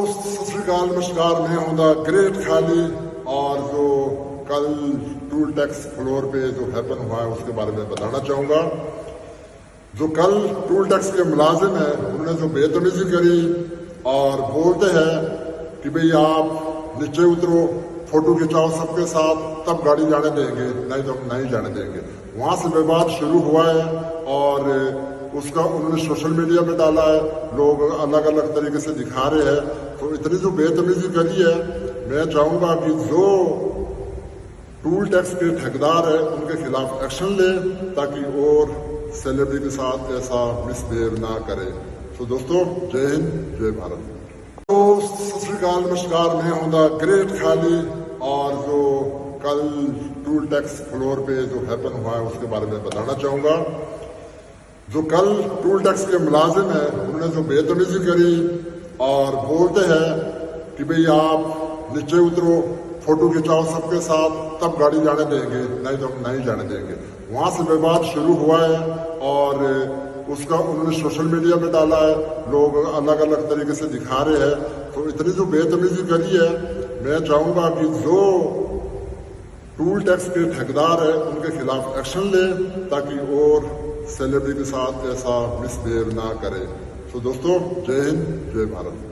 सत श्री अकाल, नमस्कार। मैं हूं द ग्रेट खाली। और जो कल टूल टैक्स फ्लोर पे जो हैपन हुआ है उसके बारे में बताना चाहूंगा। जो कल टूल टैक्स के मुलाजिम है उन्होंने जो बेतमीजी करी और बोलते हैं कि भाई आप नीचे उतरो, फोटो खिंचाओ सबके साथ, तब गाड़ी जाने देंगे, नहीं तो हम नहीं जाने देंगे। वहां से विवाद शुरू हुआ है और उसका उन्होंने सोशल मीडिया में डाला है, लोग अलग अलग तरीके से दिखा रहे हैं। तो इतनी जो बेतमीजी करी है, मैं चाहूंगा कि जो टूल टैक्स के ठेकेदार है उनके खिलाफ एक्शन ले, ताकि और सेलिब्रिटी के साथ ऐसा मिसबिहेव ना करे। तो दोस्तों, जय हिंद, जय भारत। तो सत श्री अकाल, नमस्कार। मैं हूं द ग्रेट खाली। और जो कल टूल टैक्स फ्लोर पे जो हैपन हुआ है उसके बारे में बताना चाहूंगा। जो कल टूल टैक्स के मुलाजिम है उन्होंने जो बेतमीजी करी और बोलते हैं कि भाई आप नीचे उतरो, फोटो खिंचाओ सबके साथ, तब गाड़ी जाने देंगे, नहीं तो हम नहीं जाने देंगे। वहां से विवाद शुरू हुआ है और उसका उन्होंने सोशल मीडिया में डाला है, लोग अलग अलग तरीके से दिखा रहे हैं। तो इतनी जो बेतमीजी करी है, मैं चाहूंगा कि जो टूल टैक्स के ठेकेदार है उनके खिलाफ एक्शन ले, ताकि और सेलिब्रिटी के साथ ऐसा मिसबिहेव ना करे। तो दोस्तों, जय हिंद, जय भारत।